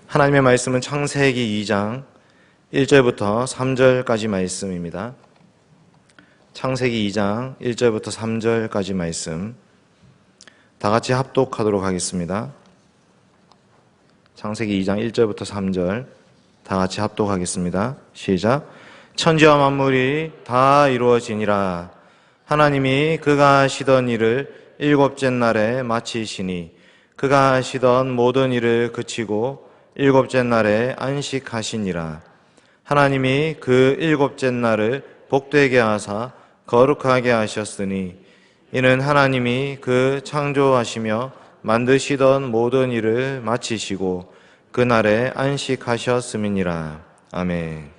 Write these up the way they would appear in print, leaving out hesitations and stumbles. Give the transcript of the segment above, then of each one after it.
하나님의 말씀은 창세기 2장 1절부터 3절까지 말씀입니다. 창세기 2장 1절부터 3절까지 말씀 다 같이 합독하도록 하겠습니다. 창세기 2장 1절부터 3절 다 같이 합독하겠습니다. 시작. 천지와 만물이 다 이루어지니라. 하나님이 그가 하시던 일을 일곱째 날에 마치시니 그가 하시던 모든 일을 그치고 일곱째 날에 안식하시니라. 하나님이 그 일곱째 날을 복되게 하사 거룩하게 하셨으니 이는 하나님이 그 창조하시며 만드시던 모든 일을 마치시고 그 날에 안식하셨음이니라. 아멘.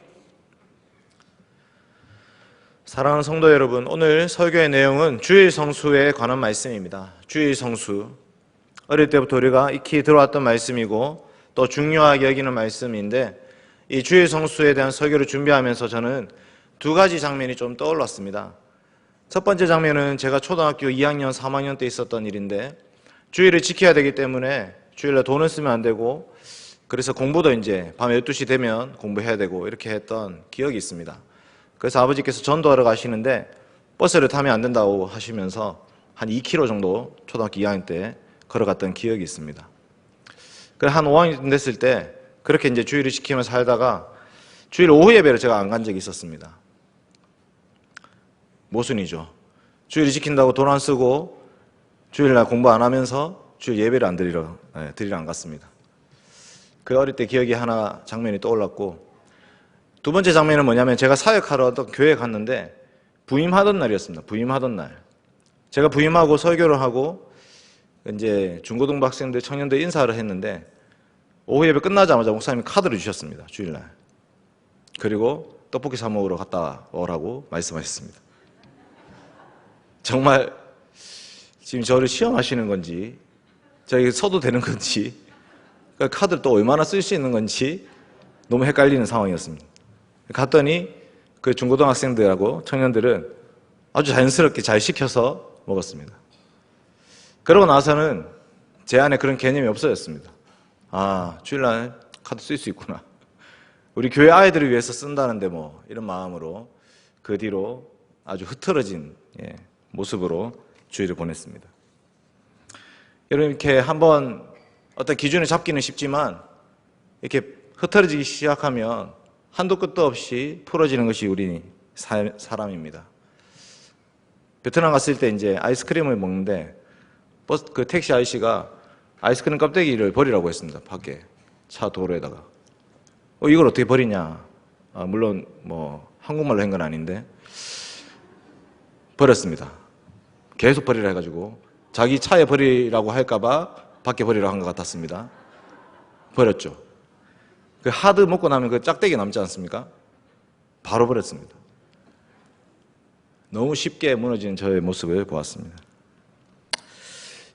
사랑하는 성도 여러분, 오늘 설교의 내용은 주일 성수에 관한 말씀입니다. 주일 성수. 어릴 때부터 우리가 익히 들어왔던 말씀이고 또 중요하게 여기는 말씀인데, 이 주일 성수에 대한 설교를 준비하면서 저는 두 가지 장면이 좀 떠올랐습니다. 첫 번째 장면은 제가 초등학교 2학년, 3학년 때 있었던 일인데, 주일을 지켜야 되기 때문에 주일날 돈을 쓰면 안 되고, 그래서 공부도 이제 밤 12시 되면 공부해야 되고 이렇게 했던 기억이 있습니다. 그래서 아버지께서 전도하러 가시는데 버스를 타면 안 된다고 하시면서 한 2km 정도 초등학교 2학년 때 걸어갔던 기억이 있습니다. 한 5학년 됐을 때 그렇게 이제 주일을 지키면서 살다가 주일 오후 예배를 제가 안 간 적이 있었습니다. 모순이죠. 주일을 지킨다고 돈 안 쓰고 주일날 공부 안 하면서 주일 예배를 안 드리러 안 갔습니다. 그 어릴 때 기억이 하나 장면이 떠올랐고, 두 번째 장면은 뭐냐면 제가 사역하러 어떤 교회에 갔는데 부임하던 날이었습니다. 부임하던 날. 제가 부임하고 설교를 하고 이제 중고등부 학생들, 청년들 인사를 했는데 오후 예배 끝나자마자 목사님이 카드를 주셨습니다. 주일날. 그리고 떡볶이 사 먹으러 갔다 오라고 말씀하셨습니다. 정말 지금 저를 시험하시는 건지, 저에게 써도 되는 건지, 카드를 또 얼마나 쓸 수 있는 건지 너무 헷갈리는 상황이었습니다. 갔더니 그 중고등학생들하고 청년들은 아주 자연스럽게 잘 시켜서 먹었습니다. 그러고 나서는 제 안에 그런 개념이 없어졌습니다. 아, 주일날 카드 쓸 수 있구나. 우리 교회 아이들을 위해서 쓴다는데 뭐 이런 마음으로 그 뒤로 아주 흐트러진 모습으로 주일을 보냈습니다. 여러분, 이렇게 한번 어떤 기준을 잡기는 쉽지만 이렇게 흐트러지기 시작하면 한도 끝도 없이 풀어지는 것이 우리 사람입니다. 베트남 갔을 때 이제 아이스크림을 먹는데 그 택시 아저씨가 아이스크림 껍데기를 버리라고 했습니다. 밖에 차 도로에다가. 이걸 어떻게 버리냐? 물론 뭐 한국말로 한 건 아닌데 버렸습니다. 계속 버리라 해가지고 자기 차에 버리라고 할까봐 밖에 버리라고 한 것 같았습니다. 버렸죠. 그 하드 먹고 나면 그 짝대기 남지 않습니까? 바로 버렸습니다. 너무 쉽게 무너지는 저의 모습을 보았습니다.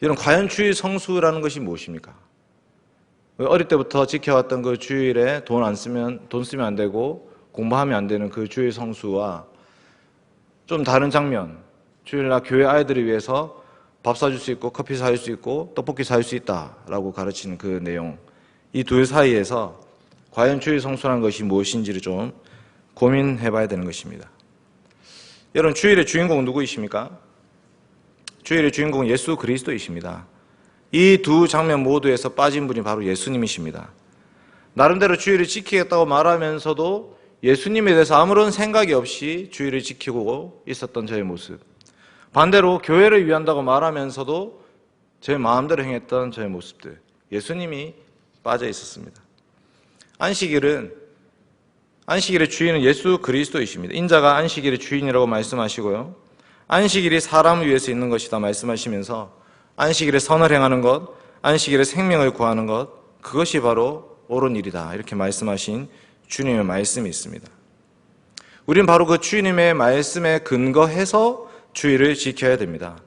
여러분, 과연 주일 성수라는 것이 무엇입니까? 어릴 때부터 지켜왔던 그 주일에 돈 쓰면 안 되고 공부하면 안 되는 그 주일 성수와 좀 다른 장면, 주일날 교회 아이들을 위해서 밥 사줄 수 있고 커피 사줄 수 있고 떡볶이 사줄 수 있다라고 가르치는 그 내용, 이 둘 사이에서 과연 주일 성수라는 것이 무엇인지를 좀 고민해 봐야 되는 것입니다. 여러분, 주일의 주인공은 누구이십니까? 주일의 주인공은 예수 그리스도이십니다. 이 두 장면 모두에서 빠진 분이 바로 예수님이십니다. 나름대로 주일을 지키겠다고 말하면서도 예수님에 대해서 아무런 생각이 없이 주일을 지키고 있었던 저의 모습. 반대로 교회를 위한다고 말하면서도 제 마음대로 행했던 저의 모습들. 예수님이 빠져 있었습니다. 안식일의 주인은 예수 그리스도이십니다. 인자가 안식일의 주인이라고 말씀하시고요. 안식일이 사람을 위해서 있는 것이다 말씀하시면서 안식일에 선을 행하는 것, 안식일에 생명을 구하는 것, 그것이 바로 옳은 일이다 이렇게 말씀하신 주님의 말씀이 있습니다. 우리는 바로 그 주님의 말씀에 근거해서 주일을 지켜야 됩니다.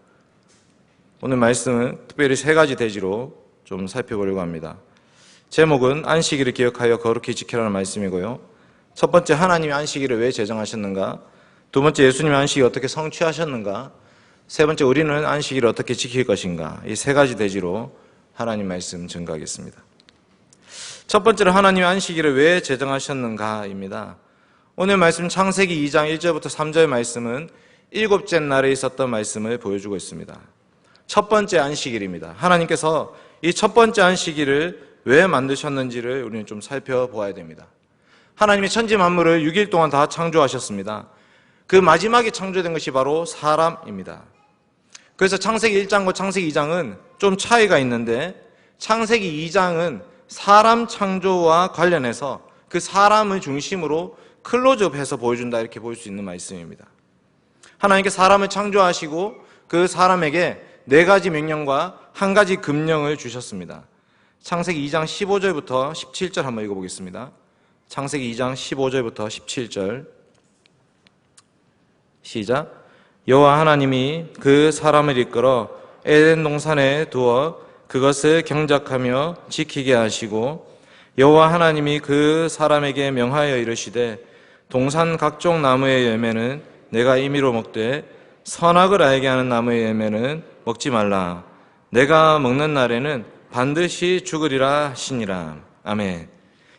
오늘 말씀은 특별히 세 가지 대지로 좀 살펴보려고 합니다. 제목은 안식일을 기억하여 거룩히 지키라는 말씀이고요. 첫 번째, 하나님이 안식일을 왜 제정하셨는가? 두 번째, 예수님이 안식일을 어떻게 성취하셨는가? 세 번째, 우리는 안식일을 어떻게 지킬 것인가? 이 세 가지 대지로 하나님 말씀 증거하겠습니다. 첫 번째로 하나님의 안식일을 왜 제정하셨는가입니다. 오늘 말씀 창세기 2장 1절부터 3절 말씀은 일곱째 날에 있었던 말씀을 보여주고 있습니다. 첫 번째 안식일입니다. 하나님께서 이 첫 번째 안식일을 왜 만드셨는지를 우리는 좀 살펴보아야 됩니다. 하나님이 천지 만물을 6일 동안 다 창조하셨습니다. 그 마지막에 창조된 것이 바로 사람입니다. 그래서 창세기 1장과 창세기 2장은 좀 차이가 있는데 창세기 2장은 사람 창조와 관련해서 그 사람을 중심으로 클로즈업해서 보여준다 이렇게 볼 수 있는 말씀입니다. 하나님께 사람을 창조하시고 그 사람에게 4가지 명령과 1가지 금령을 주셨습니다. 창세기 2장 15절부터 17절 한번 읽어보겠습니다. 창세기 2장 15절부터 17절 시작. 여호와 하나님이 그 사람을 이끌어 에덴 동산에 두어 그것을 경작하며 지키게 하시고 여호와 하나님이 그 사람에게 명하여 이르시되 동산 각종 나무의 열매는 내가 임의로 먹되 선악을 알게 하는 나무의 열매는 먹지 말라. 내가 먹는 날에는 반드시 죽으리라 하시니라. 아멘.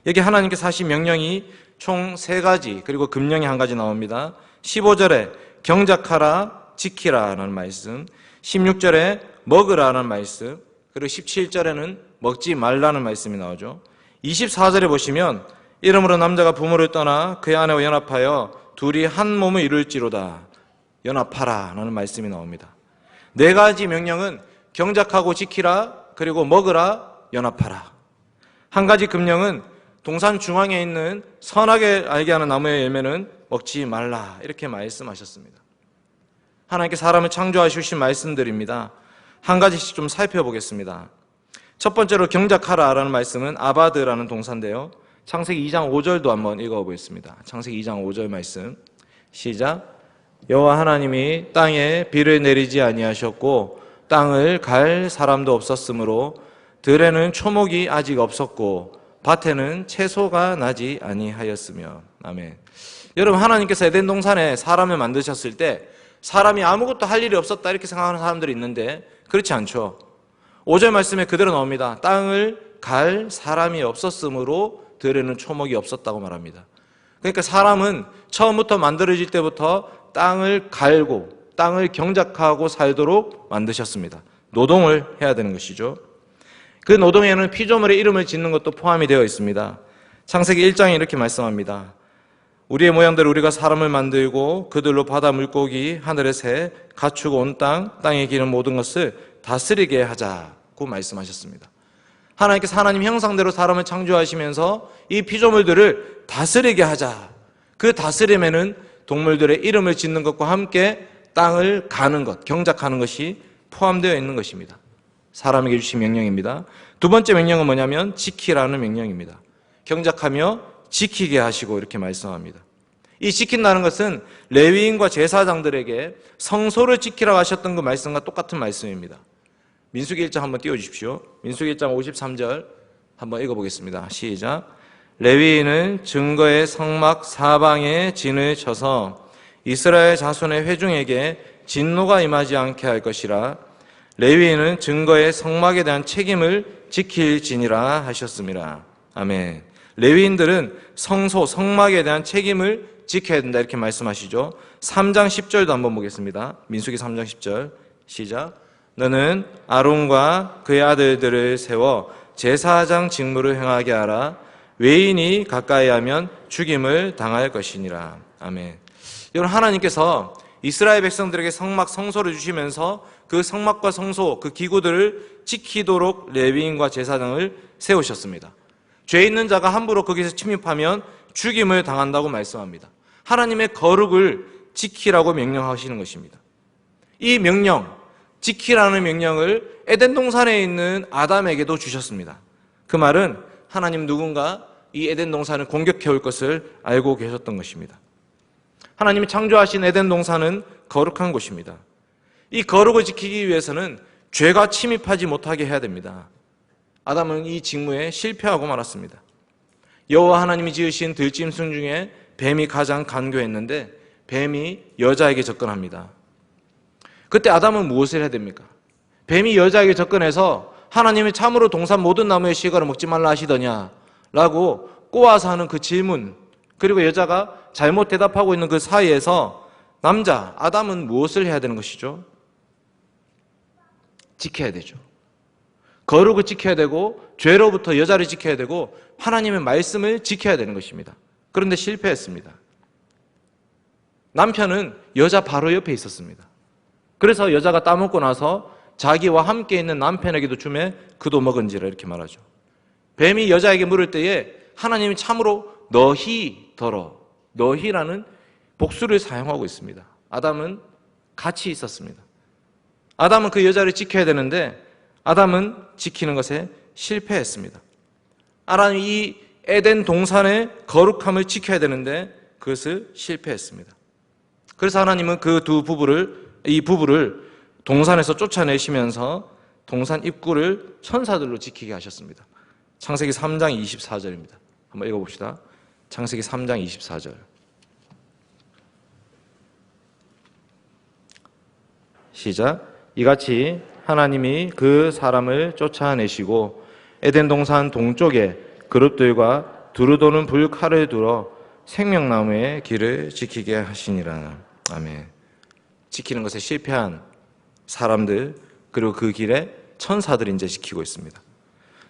여기 하나님께서 하신 명령이 총 3가지 그리고 금령이 1가지 나옵니다. 15절에 경작하라 지키라라는 말씀, 16절에 먹으라는 말씀, 그리고 17절에는 먹지 말라는 말씀이 나오죠. 24절에 보시면 이러므로 남자가 부모를 떠나 그의 아내와 연합하여 둘이 한 몸을 이룰지로다. 연합하라 라는 말씀이 나옵니다. 4가지 명령은 경작하고 지키라, 그리고 먹으라, 연합하라. 1가지 금령은 동산 중앙에 있는 선악을 알게 하는 나무의 열매는 먹지 말라 이렇게 말씀하셨습니다. 하나님께 사람을 창조하신 말씀들입니다. 1가지씩 좀 살펴보겠습니다. 첫 번째로 경작하라라는 말씀은 아바드라는 동사인데요. 창세기 2장 5절도 한번 읽어보겠습니다. 창세기 2장 5절 말씀 시작. 여호와 하나님이 땅에 비를 내리지 아니하셨고 땅을 갈 사람도 없었으므로 들에는 초목이 아직 없었고 밭에는 채소가 나지 아니하였으며. 아멘. 여러분, 하나님께서 에덴 동산에 사람을 만드셨을 때 사람이 아무것도 할 일이 없었다 이렇게 생각하는 사람들이 있는데 그렇지 않죠. 5절 말씀에 그대로 나옵니다. 땅을 갈 사람이 없었으므로 들에는 초목이 없었다고 말합니다. 그러니까 사람은 처음부터 만들어질 때부터 땅을 갈고 땅을 경작하고 살도록 만드셨습니다. 노동을 해야 되는 것이죠. 그 노동에는 피조물의 이름을 짓는 것도 포함이 되어 있습니다. 창세기 1장에 이렇게 말씀합니다. 우리의 모양대로 우리가 사람을 만들고 그들로 바다 물고기, 하늘의 새, 가축 온 땅, 땅에 기는 모든 것을 다스리게 하자고 말씀하셨습니다. 하나님께서 하나님 형상대로 사람을 창조하시면서 이 피조물들을 다스리게 하자. 그 다스림에는 동물들의 이름을 짓는 것과 함께 땅을 가는 것, 경작하는 것이 포함되어 있는 것입니다. 사람에게 주신 명령입니다. 2번째 명령은 뭐냐면 지키라는 명령입니다. 경작하며 지키게 하시고 이렇게 말씀합니다. 이 지킨다는 것은 레위인과 제사장들에게 성소를 지키라고 하셨던 그 말씀과 똑같은 말씀입니다. 민수기 1장 한번 띄워주십시오. 민수기 1장 53절 한번 읽어보겠습니다. 시작. 레위인은 증거의 성막 사방에 진을 쳐서 이스라엘 자손의 회중에게 진노가 임하지 않게 할 것이라. 레위인은 증거의 성막에 대한 책임을 지킬지니라 하셨습니다. 아멘. 레위인들은 성소, 성막에 대한 책임을 지켜야 된다 이렇게 말씀하시죠. 3장 10절도 한번 보겠습니다. 민수기 3장 10절 시작. 너는 아론과 그의 아들들을 세워 제사장 직무를 행하게 하라. 외인이 가까이 하면 죽임을 당할 것이니라. 아멘. 여러분, 하나님께서 이스라엘 백성들에게 성막, 성소를 주시면서 그 성막과 성소, 그 기구들을 지키도록 레위인과 제사장을 세우셨습니다. 죄 있는 자가 함부로 거기서 침입하면 죽임을 당한다고 말씀합니다. 하나님의 거룩을 지키라고 명령하시는 것입니다. 이 명령, 지키라는 명령을 에덴 동산에 있는 아담에게도 주셨습니다. 그 말은 하나님 누군가 이 에덴 동산을 공격해 올 것을 알고 계셨던 것입니다. 하나님이 창조하신 에덴 동산은 거룩한 곳입니다. 이 거룩을 지키기 위해서는 죄가 침입하지 못하게 해야 됩니다. 아담은 이 직무에 실패하고 말았습니다. 여호와 하나님이 지으신 들짐승 중에 뱀이 가장 간교했는데 뱀이 여자에게 접근합니다. 그때 아담은 무엇을 해야 됩니까? 뱀이 여자에게 접근해서 하나님이 참으로 동산 모든 나무의 실과를 먹지 말라 하시더냐 라고 꼬아서 하는 그 질문, 그리고 여자가 잘못 대답하고 있는 그 사이에서 남자 아담은 무엇을 해야 되는 것이죠? 지켜야 되죠. 거룩을 지켜야 되고 죄로부터 여자를 지켜야 되고 하나님의 말씀을 지켜야 되는 것입니다. 그런데 실패했습니다. 남편은 여자 바로 옆에 있었습니다. 그래서 여자가 따먹고 나서 자기와 함께 있는 남편에게도 주매 그도 먹은지라 이렇게 말하죠. 뱀이 여자에게 물을 때에 하나님이 참으로 너희더러, 너희라는 복수를 사용하고 있습니다. 아담은 같이 있었습니다. 아담은 그 여자를 지켜야 되는데 아담은 지키는 것에 실패했습니다. 하나님이 이 에덴 동산의 거룩함을 지켜야 되는데 그것을 실패했습니다. 그래서 하나님은 이 부부를 동산에서 쫓아내시면서 동산 입구를 천사들로 지키게 하셨습니다. 창세기 3장 24절입니다. 한번 읽어봅시다. 창세기 3장 24절. 시작. 이같이 하나님이 그 사람을 쫓아내시고 에덴 동산 동쪽에 그룹들과 두루 도는 불칼을 두어 생명나무의 길을 지키게 하시니라. 아멘. 지키는 것에 실패한 사람들, 그리고 그 길에 천사들이 이제 지키고 있습니다.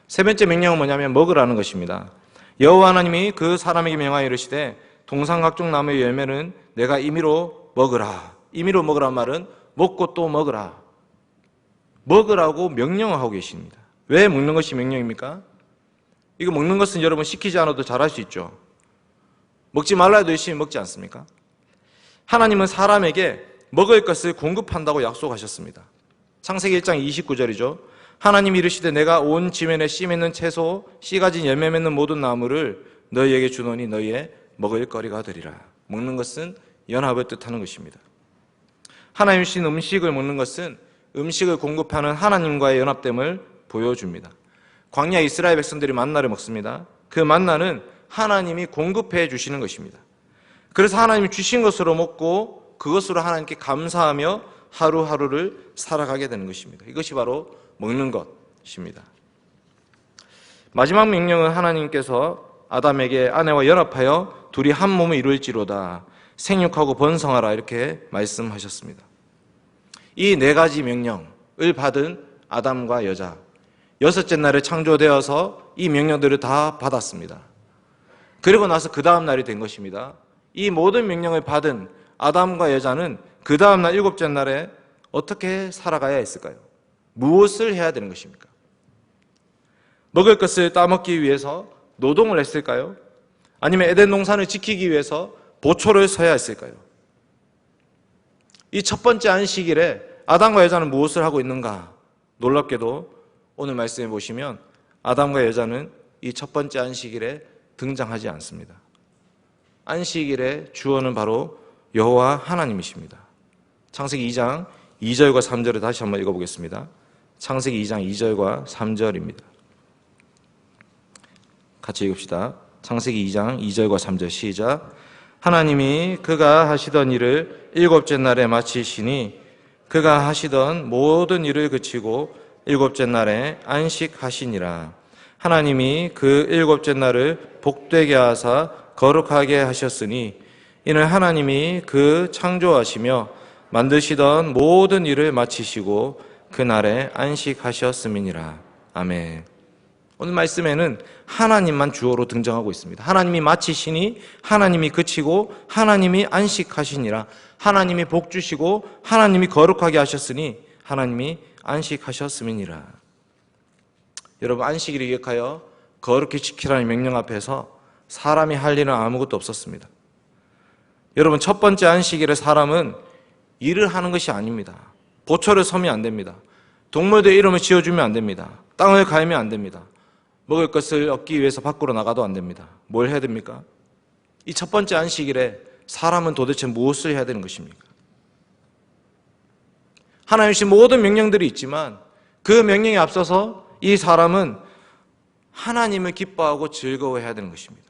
세 번째 명령은 뭐냐면 먹으라는 것입니다. 여호와 하나님이 그 사람에게 명하여 이르시되 동산 각종 나무의 열매는 내가 임의로 먹으라. 임의로 먹으란 말은 먹고 또 먹으라. 먹으라고 명령을 하고 계십니다. 왜 먹는 것이 명령입니까? 이거 먹는 것은 여러분 시키지 않아도 잘할 수 있죠. 먹지 말라 해도 열심히 먹지 않습니까? 하나님은 사람에게 먹을 것을 공급한다고 약속하셨습니다. 창세기 1장 29절이죠. 하나님이 이르시되 내가 온 지면에 씨 맺는 채소, 씨 가진 열매 맺는 모든 나무를 너희에게 주노니 너희의 먹을 거리가 되리라. 먹는 것은 연합을 뜻하는 것입니다. 하나님 주신 음식을 먹는 것은 음식을 공급하는 하나님과의 연합됨을 보여줍니다. 광야 이스라엘 백성들이 만나를 먹습니다. 그 만나는 하나님이 공급해 주시는 것입니다. 그래서 하나님이 주신 것으로 먹고 그것으로 하나님께 감사하며 하루하루를 살아가게 되는 것입니다. 이것이 바로 먹는 것입니다. 마지막 명령은 하나님께서 아담에게 아내와 연합하여 둘이 한 몸을 이룰지로다. 생육하고 번성하라 이렇게 말씀하셨습니다. 이 네 가지 명령을 받은 아담과 여자, 여섯째 날에 창조되어서 이 명령들을 다 받았습니다. 그리고 나서 그 다음 날이 된 것입니다. 이 모든 명령을 받은 아담과 여자는 그 다음 날 일곱째 날에 어떻게 살아가야 했을까요? 무엇을 해야 되는 것입니까? 먹을 것을 따먹기 위해서 노동을 했을까요? 아니면 에덴 동산을 지키기 위해서 보초를 서야 했을까요? 이 첫 번째 안식일에 아담과 여자는 무엇을 하고 있는가? 놀랍게도 오늘 말씀해 보시면 아담과 여자는 이 첫 번째 안식일에 등장하지 않습니다. 안식일의 주어는 바로 여호와 하나님이십니다. 창세기 2장 2절과 3절을 다시 한번 읽어보겠습니다. 창세기 2장 2절과 3절입니다. 같이 읽읍시다. 창세기 2장 2절과 3절 시작. 하나님이 그가 하시던 일을 일곱째 날에 마치시니 그가 하시던 모든 일을 그치고 일곱째 날에 안식하시니라. 하나님이 그 일곱째 날을 복되게 하사 거룩하게 하셨으니 이는 하나님이 그 창조하시며 만드시던 모든 일을 마치시고 그날에 안식하셨음이니라. 아멘. 오늘 말씀에는 하나님만 주어로 등장하고 있습니다. 하나님이 마치시니, 하나님이 그치고, 하나님이 안식하시니라. 하나님이 복 주시고, 하나님이 거룩하게 하셨으니, 하나님이 안식하셨음이니라. 여러분, 안식일을 기억하여 거룩히 지키라는 명령 앞에서 사람이 할 일은 아무것도 없었습니다. 여러분, 첫 번째 안식일에 사람은 일을 하는 것이 아닙니다. 보초를 서면 안 됩니다. 동물들 이름을 지어주면 안 됩니다. 땅을 갈면 안 됩니다. 먹을 것을 얻기 위해서 밖으로 나가도 안 됩니다. 뭘 해야 됩니까? 이 첫 번째 안식일에 사람은 도대체 무엇을 해야 되는 것입니까? 하나님 주신 모든 명령들이 있지만 그 명령에 앞서서 이 사람은 하나님을 기뻐하고 즐거워해야 되는 것입니다.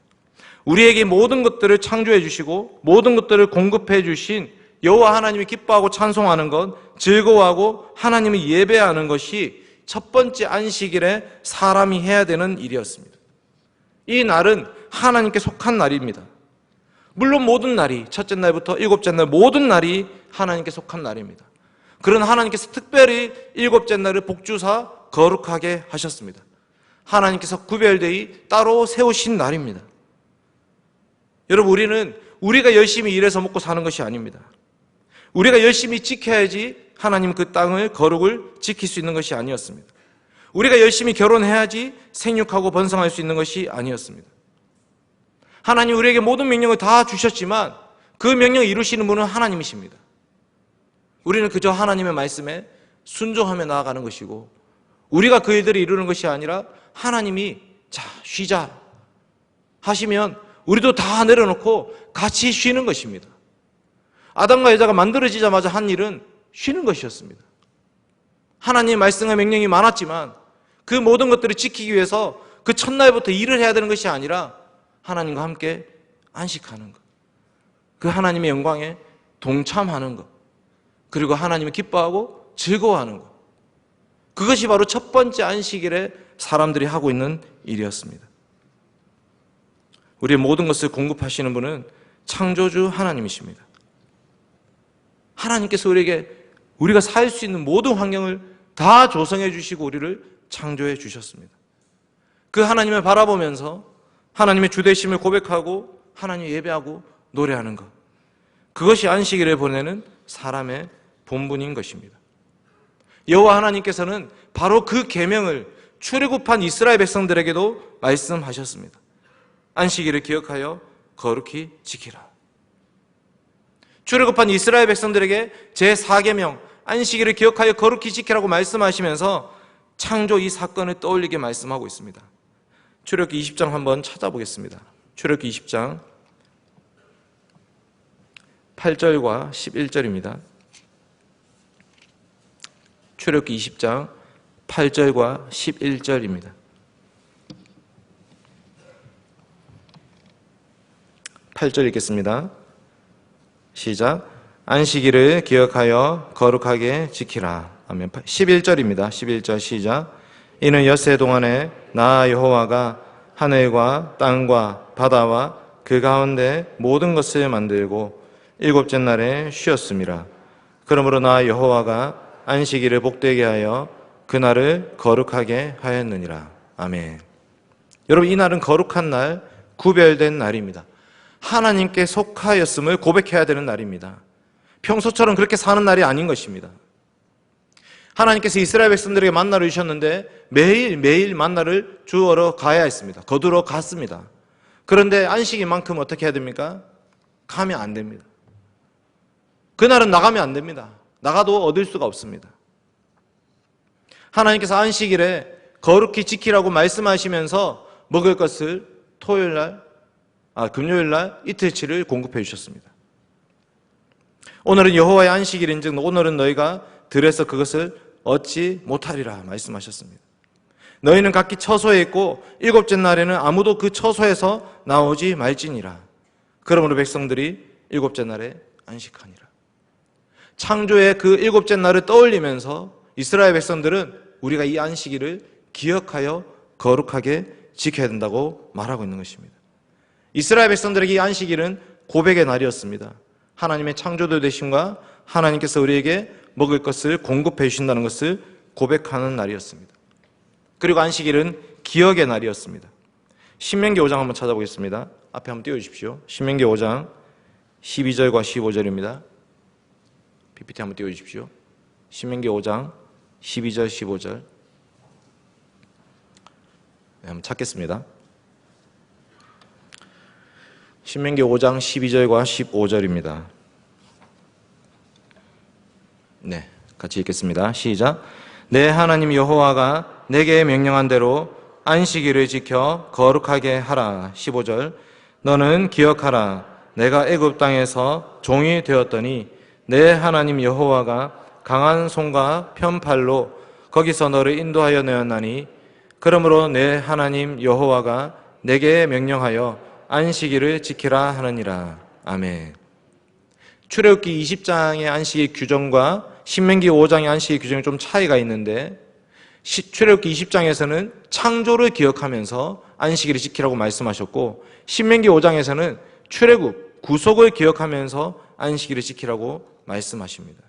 우리에게 모든 것들을 창조해 주시고 모든 것들을 공급해 주신 여호와 하나님이 기뻐하고 찬송하는 것, 즐거워하고 하나님을 예배하는 것이 첫 번째 안식일에 사람이 해야 되는 일이었습니다. 이 날은 하나님께 속한 날입니다. 물론 모든 날이, 첫째 날부터 일곱째 날 모든 날이 하나님께 속한 날입니다. 그런 하나님께서 특별히 일곱째 날을 복주사 거룩하게 하셨습니다. 하나님께서 구별되이 따로 세우신 날입니다. 여러분, 우리가 열심히 일해서 먹고 사는 것이 아닙니다. 우리가 열심히 지켜야지 하나님 그 땅을 거룩을 지킬 수 있는 것이 아니었습니다. 우리가 열심히 결혼해야지 생육하고 번성할 수 있는 것이 아니었습니다. 하나님 우리에게 모든 명령을 다 주셨지만 그 명령을 이루시는 분은 하나님이십니다. 우리는 그저 하나님의 말씀에 순종하며 나아가는 것이고, 우리가 그 일들을 이루는 것이 아니라 하나님이 자 쉬자 하시면 우리도 다 내려놓고 같이 쉬는 것입니다. 아담과 여자가 만들어지자마자 한 일은 쉬는 것이었습니다. 하나님의 말씀과 명령이 많았지만 그 모든 것들을 지키기 위해서 그 첫날부터 일을 해야 되는 것이 아니라 하나님과 함께 안식하는 것, 그 하나님의 영광에 동참하는 것, 그리고 하나님을 기뻐하고 즐거워하는 것, 그것이 바로 첫 번째 안식일에 사람들이 하고 있는 일이었습니다. 우리의 모든 것을 공급하시는 분은 창조주 하나님이십니다. 하나님께서 우리가 살 수 있는 모든 환경을 다 조성해 주시고 우리를 창조해 주셨습니다. 그 하나님을 바라보면서 하나님의 주되심을 고백하고 하나님을 예배하고 노래하는 것, 그것이 안식일에 보내는 사람의 본분인 것입니다. 여호와 하나님께서는 바로 그 계명을 출애굽한 이스라엘 백성들에게도 말씀하셨습니다. 안식일을 기억하여 거룩히 지키라. 출애굽한 이스라엘 백성들에게 제4계명 안식일을 기억하여 거룩히 지키라고 말씀하시면서 창조 이 사건을 떠올리게 말씀하고 있습니다. 출애굽기 20장 한번 찾아보겠습니다. 출애굽기 20장 8절과 11절입니다. 출애굽기 20장 8절과 11절입니다. 8절 읽겠습니다. 시작. 안식일을 기억하여 거룩하게 지키라. 아멘. 11절입니다. 11절 시작. 이는 엿새 동안에 나 여호와가 하늘과 땅과 바다와 그 가운데 모든 것을 만들고 일곱째 날에 쉬었음이라. 그러므로 나 여호와가 안식일을 복되게 하여 그날을 거룩하게 하였느니라. 아멘. 여러분, 이 날은 거룩한 날, 구별된 날입니다. 하나님께 속하였음을 고백해야 되는 날입니다. 평소처럼 그렇게 사는 날이 아닌 것입니다. 하나님께서 이스라엘 백성들에게 만나를 주셨는데 매일 만나를 주우러 가야 했습니다. 거두러 갔습니다. 그런데 안식일만큼 어떻게 해야 됩니까? 가면 안 됩니다. 그날은 나가면 안 됩니다. 나가도 얻을 수가 없습니다. 하나님께서 안식일에 거룩히 지키라고 말씀하시면서 먹을 것을 금요일날 이틀치를 공급해 주셨습니다. 오늘은 여호와의 안식일인즉 오늘은 너희가 들에서 그것을 얻지 못하리라 말씀하셨습니다. 너희는 각기 처소에 있고 일곱째 날에는 아무도 그 처소에서 나오지 말지니라. 그러므로 백성들이 일곱째 날에 안식하니라. 창조의 그 일곱째 날을 떠올리면서 이스라엘 백성들은 우리가 이 안식일을 기억하여 거룩하게 지켜야 된다고 말하고 있는 것입니다. 이스라엘 백성들에게 이 안식일은 고백의 날이었습니다. 하나님의 창조도 되심과 하나님께서 우리에게 먹을 것을 공급해 주신다는 것을 고백하는 날이었습니다. 그리고 안식일은 기억의 날이었습니다. 신명기 5장 한번 찾아보겠습니다. 앞에 한번 띄워주십시오. 신명기 5장 12절과 15절입니다. PPT 한번 띄워주십시오. 신명기 5장 12절 15절. 네, 한번 찾겠습니다. 신명기 5장 12절과 15절입니다. 네, 같이 읽겠습니다. 시작. 내 하나님 여호와가 내게 명령한 대로 안식일을 지켜 거룩하게 하라. 15절. 너는 기억하라. 내가 애굽 땅에서 종이 되었더니 내 하나님 여호와가 강한 손과 편팔로 거기서 너를 인도하여 내었나니 그러므로 내 하나님 여호와가 내게 명령하여 안식일을 지키라 하느니라. 아멘. 출애굽기 20장의 안식일 규정과 신명기 5장의 안식일 규정이 좀 차이가 있는데 출애굽기 20장에서는 창조를 기억하면서 안식일을 지키라고 말씀하셨고, 신명기 5장에서는 출애굽, 구속을 기억하면서 안식일을 지키라고 말씀하십니다.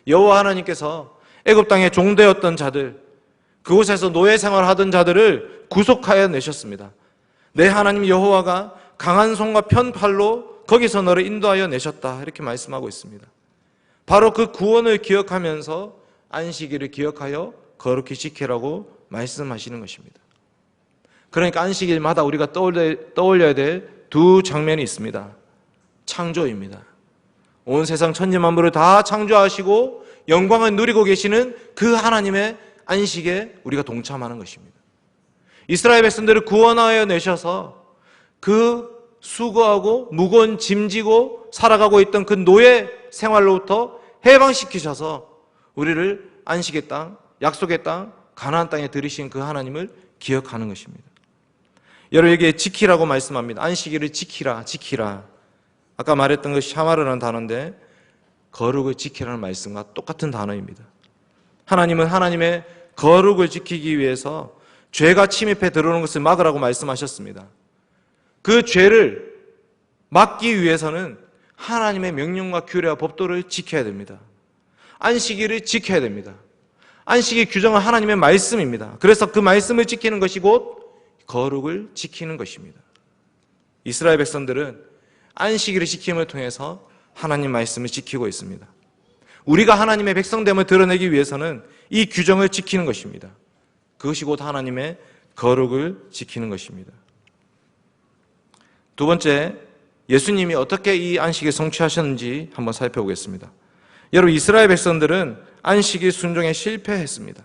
여호와 하나님께서 애굽 땅에 종되었던 자들, 그곳에서 노예 생활하던 자들을 구속하여 내셨습니다. 내 하나님 여호와가 강한 손과 편팔로 거기서 너를 인도하여 내셨다, 이렇게 말씀하고 있습니다. 바로 그 구원을 기억하면서 안식일을 기억하여 거룩히 지키라고 말씀하시는 것입니다. 그러니까 안식일마다 우리가 떠올려야 될 두 장면이 있습니다. 창조입니다. 온 세상 천지만물을 다 창조하시고 영광을 누리고 계시는 그 하나님의 안식에 우리가 동참하는 것입니다. 이스라엘 백성들을 구원하여 내셔서 그 수고하고 무거운 짐지고 살아가고 있던 그 노예 생활로부터 해방시키셔서 우리를 안식의 땅, 약속의 땅, 가나안 땅에 들이신 그 하나님을 기억하는 것입니다. 여러분에게 지키라고 말씀합니다. 안식일을 지키라, 지키라. 아까 말했던 그 샤마르라는 단어인데 거룩을 지키라는 말씀과 똑같은 단어입니다. 하나님은 하나님의 거룩을 지키기 위해서 죄가 침입해 들어오는 것을 막으라고 말씀하셨습니다. 그 죄를 막기 위해서는 하나님의 명령과 규례와 법도를 지켜야 됩니다. 안식일을 지켜야 됩니다. 안식의 규정은 하나님의 말씀입니다. 그래서 그 말씀을 지키는 것이 곧 거룩을 지키는 것입니다. 이스라엘 백성들은 안식일을 지킴을 통해서 하나님 말씀을 지키고 있습니다. 우리가 하나님의 백성됨을 드러내기 위해서는 이 규정을 지키는 것입니다. 그것이 곧 하나님의 거룩을 지키는 것입니다. 두 번째, 예수님이 어떻게 이 안식을 성취하셨는지 한번 살펴보겠습니다. 여러분, 이스라엘 백성들은 안식일 순종에 실패했습니다.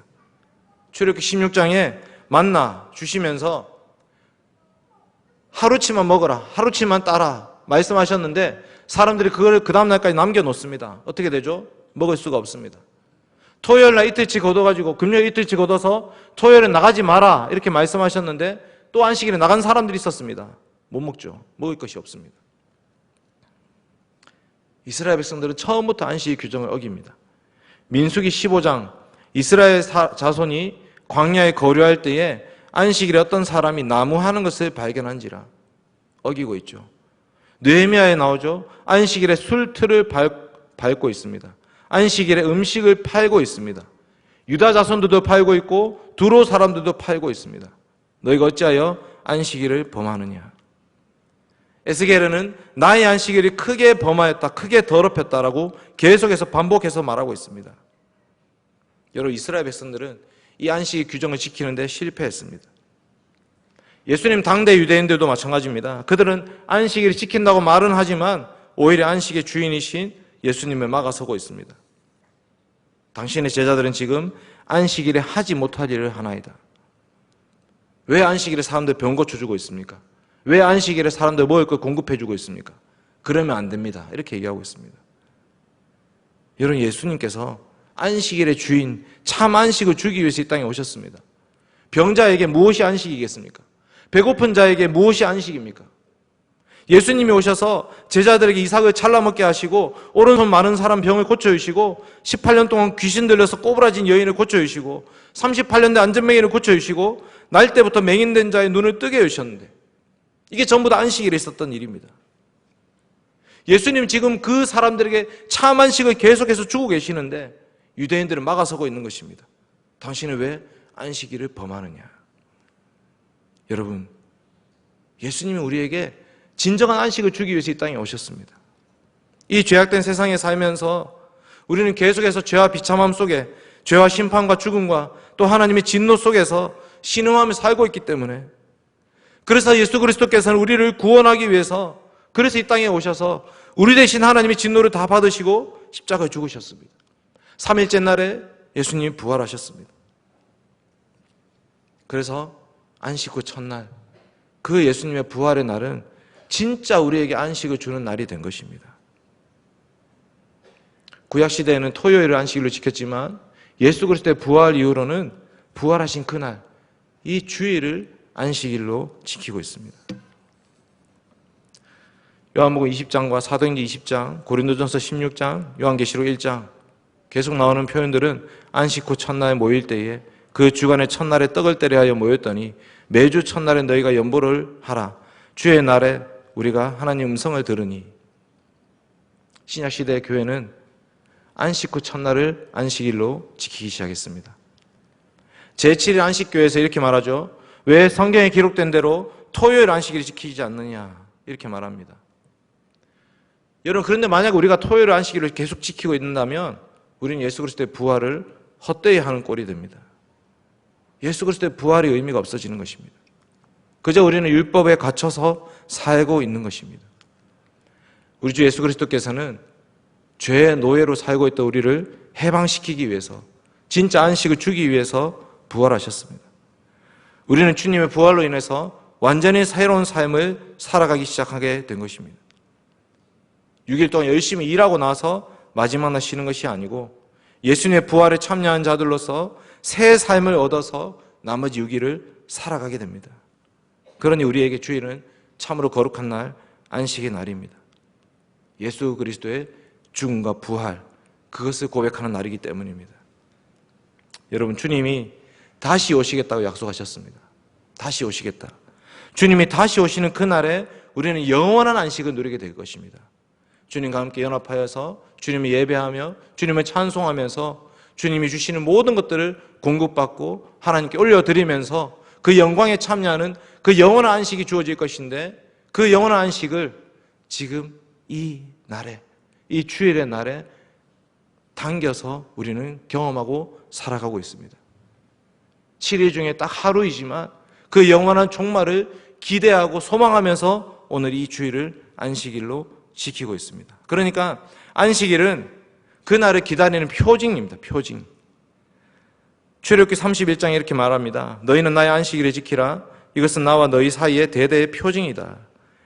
출애굽기 16장에 만나 주시면서 하루치만 먹어라, 하루치만 따라 말씀하셨는데 사람들이 그걸 그 다음날까지 남겨놓습니다. 어떻게 되죠? 먹을 수가 없습니다. 토요일날 이틀치 걷어가지고 금요일 이틀치 걷어서 토요일에 나가지 마라 이렇게 말씀하셨는데 또 안식일에 나간 사람들이 있었습니다. 못 먹죠. 먹을 것이 없습니다. 이스라엘 백성들은 처음부터 안식일 규정을 어깁니다. 민수기 15장, 이스라엘 자손이 광야에 거류할 때에 안식일에 어떤 사람이 나무하는 것을 발견한지라 어기고 있죠. 느헤미야에 나오죠. 안식일에 술틀을 밟고 있습니다. 안식일에 음식을 팔고 있습니다. 유다 자손들도 팔고 있고 두로 사람들도 팔고 있습니다. 너희가 어찌하여 안식일을 범하느냐. 에스겔은 나의 안식일이 크게 범하였다, 크게 더럽혔다라고 계속해서 반복해서 말하고 있습니다. 여러분, 이스라엘 백성들은 이 안식의 규정을 지키는데 실패했습니다. 예수님 당대 유대인들도 마찬가지입니다. 그들은 안식일을 지킨다고 말은 하지만 오히려 안식의 주인이신 예수님을 막아서고 있습니다. 당신의 제자들은 지금 안식일에 하지 못할 일을 하나이다. 왜 안식일에 사람들 병 고쳐주고 있습니까? 왜 안식일에 사람들 먹을 걸 공급해주고 있습니까? 그러면 안 됩니다. 이렇게 얘기하고 있습니다. 여러분, 예수님께서 안식일의 주인, 참 안식을 주기 위해서 이 땅에 오셨습니다. 병자에게 무엇이 안식이겠습니까? 배고픈 자에게 무엇이 안식입니까? 예수님이 오셔서 제자들에게 이삭을 잘라먹게 하시고 오른손 많은 사람 병을 고쳐주시고 18년 동안 귀신 들려서 꼬부라진 여인을 고쳐주시고 38년 된 안전맹이를 고쳐주시고 날 때부터 맹인된 자의 눈을 뜨게 해주셨는데 이게 전부 다 안식일에 있었던 일입니다. 예수님 지금 그 사람들에게 참 안식을 계속해서 주고 계시는데 유대인들은 막아서고 있는 것입니다. 당신은 왜 안식일을 범하느냐? 여러분, 예수님이 우리에게 진정한 안식을 주기 위해서 이 땅에 오셨습니다. 이 죄악된 세상에 살면서 우리는 계속해서 죄와 비참함 속에 죄와 심판과 죽음과 또 하나님의 진노 속에서 신음하며 살고 있기 때문에 그래서 예수 그리스도께서는 우리를 구원하기 위해서 그래서 이 땅에 오셔서 우리 대신 하나님의 진노를 다 받으시고 십자가에 죽으셨습니다. 3일째 날에 예수님이 부활하셨습니다. 그래서 안식 후 첫날 그 예수님의 부활의 날은 진짜 우리에게 안식을 주는 날이 된 것입니다. 구약시대에는 토요일을 안식일로 지켰지만 예수 그리스도의 부활 이후로는 부활하신 그날 이 주일을 안식일로 지키고 있습니다. 요한복음 20장과 사도행전 20장, 고린도전서 16장, 요한계시록 1장 계속 나오는 표현들은 안식 후 첫날 모일 때에 그 주간의 첫날에 떡을 때려 하여 모였더니 매주 첫날에 너희가 연보를 하라. 주의 날에 우리가 하나님 음성을 들으니. 신약시대의 교회는 안식 후 첫날을 안식일로 지키기 시작했습니다. 제7일 안식교에서 이렇게 말하죠. 왜 성경에 기록된 대로 토요일 안식일을 지키지 않느냐 이렇게 말합니다. 여러분, 그런데 만약 우리가 토요일 안식일을 계속 지키고 있는다면 우리는 예수 그리스도의 부활을 헛되이 하는 꼴이 됩니다. 예수 그리스도의 부활의 의미가 없어지는 것입니다. 그저 우리는 율법에 갇혀서 살고 있는 것입니다. 우리 주 예수 그리스도께서는 죄의 노예로 살고 있던 우리를 해방시키기 위해서, 진짜 안식을 주기 위해서 부활하셨습니다. 우리는 주님의 부활로 인해서 완전히 새로운 삶을 살아가기 시작하게 된 것입니다. 6일 동안 열심히 일하고 나서 마지막 날 쉬는 것이 아니고 예수님의 부활에 참여한 자들로서 새 삶을 얻어서 나머지 6일을 살아가게 됩니다. 그러니 우리에게 주일은 참으로 거룩한 날, 안식의 날입니다. 예수 그리스도의 죽음과 부활, 그것을 고백하는 날이기 때문입니다. 여러분, 주님이 다시 오시겠다고 약속하셨습니다. 다시 오시겠다. 주님이 다시 오시는 그날에 우리는 영원한 안식을 누리게 될 것입니다. 주님과 함께 연합하여서 주님을 예배하며 주님을 찬송하면서 주님이 주시는 모든 것들을 공급받고 하나님께 올려드리면서 그 영광에 참여하는 그 영원한 안식이 주어질 것인데, 그 영원한 안식을 지금 이 날에, 이 주일의 날에 당겨서 우리는 경험하고 살아가고 있습니다. 7일 중에 딱 하루이지만 그 영원한 종말을 기대하고 소망하면서 오늘 이 주일을 안식일로 지키고 있습니다. 그러니까 안식일은 그날을 기다리는 표징입니다. 표징. 출애굽기 31장에 이렇게 말합니다. 너희는 나의 안식일을 지키라. 이것은 나와 너희 사이의 대대의 표징이다.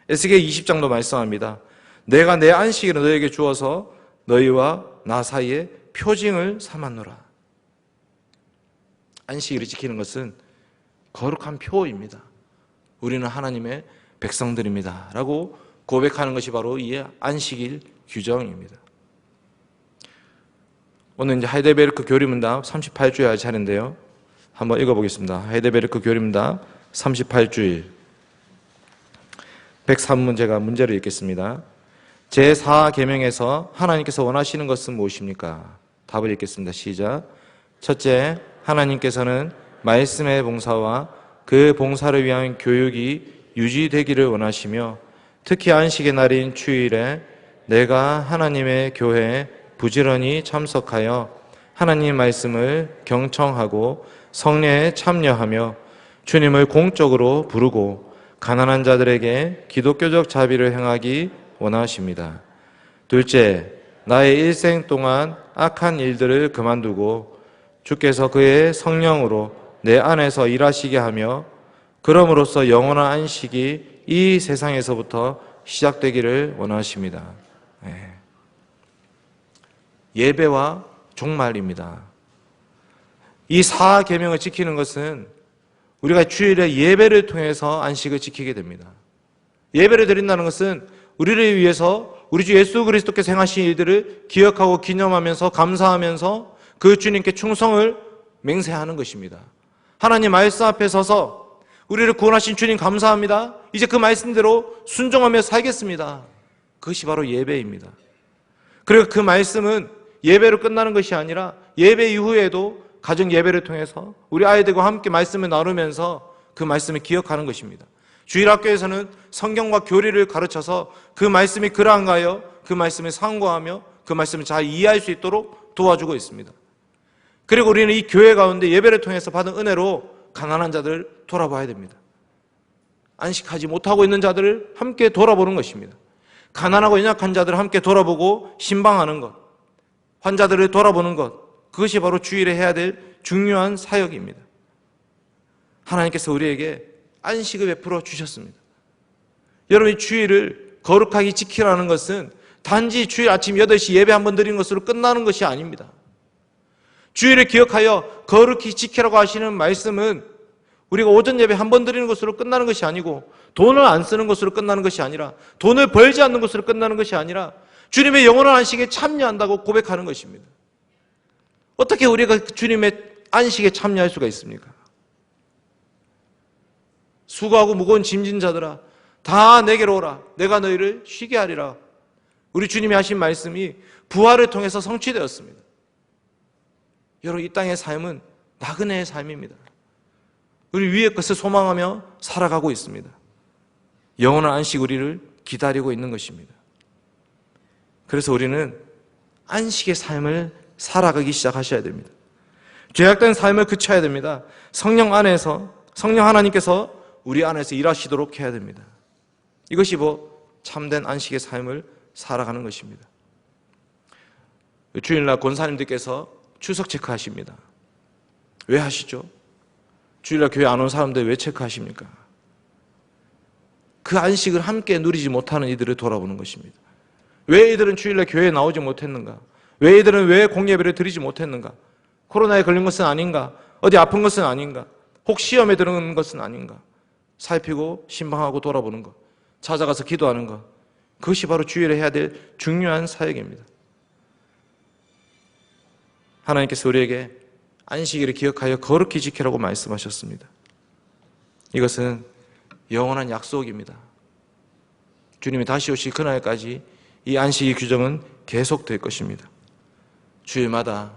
에스겔 20장도 말씀합니다. 내가 내 안식일을 너희에게 주어서 너희와 나 사이에 표징을 삼았노라. 안식일을 지키는 것은 거룩한 표입니다. 우리는 하나님의 백성들입니다 라고 고백하는 것이 바로 이 안식일 규정입니다. 오늘 이제 하이델베르크 교리문답 38주일 할 차례인데요. 한번 읽어보겠습니다. 하이델베르크 교리문답 38주일 103문제가 문제를 읽겠습니다. 제4계명에서 하나님께서 원하시는 것은 무엇입니까? 답을 읽겠습니다. 시작. 첫째, 하나님께서는 말씀의 봉사와 그 봉사를 위한 교육이 유지되기를 원하시며 특히 안식의 날인 주일에 내가 하나님의 교회에 부지런히 참석하여 하나님 말씀을 경청하고 성례에 참여하며 주님을 공적으로 부르고 가난한 자들에게 기독교적 자비를 행하기 원하십니다. 둘째, 나의 일생 동안 악한 일들을 그만두고 주께서 그의 성령으로 내 안에서 일하시게 하며 그럼으로써 영원한 안식이 이 세상에서부터 시작되기를 원하십니다. 예배와 종말입니다. 이 4계명을 지키는 것은 우리가 주일에 예배를 통해서 안식을 지키게 됩니다. 예배를 드린다는 것은 우리를 위해서 우리 주 예수 그리스도께서 행하신 일들을 기억하고 기념하면서 감사하면서 그 주님께 충성을 맹세하는 것입니다. 하나님 말씀 앞에 서서 우리를 구원하신 주님 감사합니다. 이제 그 말씀대로 순종하며 살겠습니다. 그것이 바로 예배입니다. 그리고 그 말씀은 예배로 끝나는 것이 아니라 예배 이후에도 가정 예배를 통해서 우리 아이들과 함께 말씀을 나누면서 그 말씀을 기억하는 것입니다. 주일학교에서는 성경과 교리를 가르쳐서 그 말씀이 그러한가요? 그 말씀을 상고하며 그 말씀을 잘 이해할 수 있도록 도와주고 있습니다. 그리고 우리는 이 교회 가운데 예배를 통해서 받은 은혜로 가난한 자들을 돌아봐야 됩니다. 안식하지 못하고 있는 자들을 함께 돌아보는 것입니다. 가난하고 연약한 자들을 함께 돌아보고 신방하는 것, 환자들을 돌아보는 것, 그것이 바로 주일에 해야 될 중요한 사역입니다. 하나님께서 우리에게 안식을 베풀어 주셨습니다. 여러분이 주일을 거룩하게 지키라는 것은 단지 주일 아침 8시 예배 한번 드리는 것으로 끝나는 것이 아닙니다. 주일을 기억하여 거룩히 지키라고 하시는 말씀은 우리가 오전 예배 한 번 드리는 것으로 끝나는 것이 아니고 돈을 안 쓰는 것으로 끝나는 것이 아니라 돈을 벌지 않는 것으로 끝나는 것이 아니라 주님의 영원한 안식에 참여한다고 고백하는 것입니다. 어떻게 우리가 주님의 안식에 참여할 수가 있습니까? 수고하고 무거운 짐진 자들아 다 내게로 오라. 내가 너희를 쉬게 하리라. 우리 주님이 하신 말씀이 부활을 통해서 성취되었습니다. 여러분, 이 땅의 삶은 나그네의 삶입니다. 우리 위의 것을 소망하며 살아가고 있습니다. 영원한 안식 우리를 기다리고 있는 것입니다. 그래서 우리는 안식의 삶을 살아가기 시작하셔야 됩니다. 죄악된 삶을 그쳐야 됩니다. 성령 하나님께서 우리 안에서 일하시도록 해야 됩니다. 이것이 참된 안식의 삶을 살아가는 것입니다. 주일날 권사님들께서 추석 체크하십니다. 왜 하시죠? 주일날 교회 안 온 사람들 왜 체크하십니까? 그 안식을 함께 누리지 못하는 이들을 돌아보는 것입니다. 왜 이들은 주일날 교회에 나오지 못했는가? 왜 이들은 왜 공예배를 드리지 못했는가? 코로나에 걸린 것은 아닌가? 어디 아픈 것은 아닌가? 혹 시험에 들은 것은 아닌가? 살피고 신방하고 돌아보는 것, 찾아가서 기도하는 것, 그것이 바로 주일에 해야 될 중요한 사역입니다. 하나님께서 우리에게 안식일을 기억하여 거룩히 지키라고 말씀하셨습니다. 이것은 영원한 약속입니다. 주님이 다시 오실 그날까지 이 안식일 규정은 계속될 것입니다. 주일마다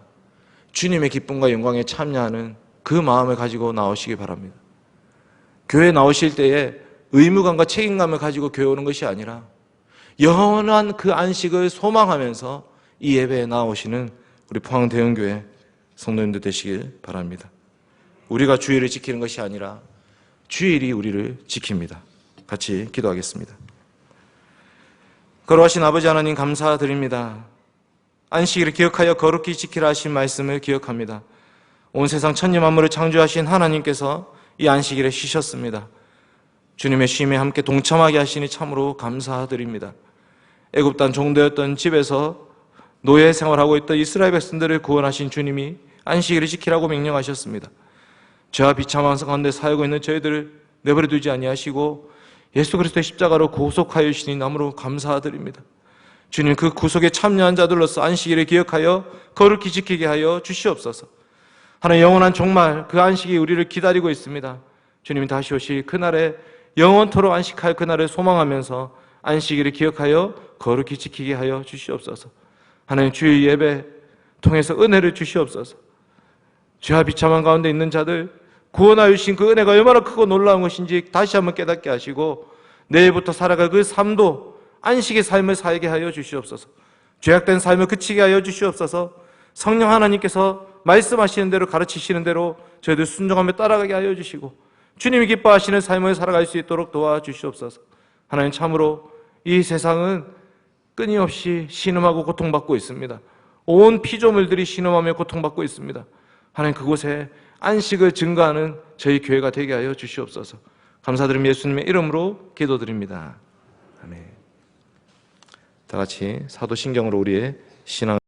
주님의 기쁨과 영광에 참여하는 그 마음을 가지고 나오시기 바랍니다. 교회에 나오실 때에 의무감과 책임감을 가지고 교회 오는 것이 아니라 영원한 그 안식을 소망하면서 이 예배에 나오시는 우리 포항대형교회 성도님들 되시길 바랍니다. 우리가 주일을 지키는 것이 아니라 주일이 우리를 지킵니다. 같이 기도하겠습니다. 거룩하신 아버지 하나님 감사드립니다. 안식일을 기억하여 거룩히 지키라 하신 말씀을 기억합니다. 온 세상 천지 만물을 창조하신 하나님께서 이 안식일에 쉬셨습니다. 주님의 쉼에 함께 동참하게 하시니 참으로 감사드립니다. 애굽 땅 종되었던 집에서 노예 생활하고 있던 이스라엘 백성들을 구원하신 주님이 안식일을 지키라고 명령하셨습니다. 죄와 비참한 가운데 살고 있는 저희들을 내버려 두지 아니하시고 예수 그리스도의 십자가로 구속하여 주시니 참으로 감사드립니다. 주님, 그 구속에 참여한 자들로서 안식일을 기억하여 거룩히 지키게 하여 주시옵소서. 하나님, 영원한 종말 그 안식이 우리를 기다리고 있습니다. 주님이 다시 오실 그날에 영원토록 안식할 그날을 소망하면서 안식일을 기억하여 거룩히 지키게 하여 주시옵소서. 하나님, 주일 예배 통해서 은혜를 주시옵소서. 죄와 비참한 가운데 있는 자들 구원하여 주신 그 은혜가 얼마나 크고 놀라운 것인지 다시 한번 깨닫게 하시고 내일부터 살아갈 그 삶도 안식의 삶을 살게 하여 주시옵소서. 죄악된 삶을 그치게 하여 주시옵소서. 성령 하나님께서 말씀하시는 대로 가르치시는 대로 저희들 순종하며 따라가게 하여 주시고 주님이 기뻐하시는 삶을 살아갈 수 있도록 도와주시옵소서. 하나님, 참으로 이 세상은 끊임없이 신음하고 고통받고 있습니다. 온 피조물들이 신음하며 고통받고 있습니다. 하나님, 그곳에 안식을 증거하는 저희 교회가 되게 하여 주시옵소서. 감사드리며 예수님의 이름으로 기도드립니다. 아멘. 다 같이 사도신경으로 우리의 신앙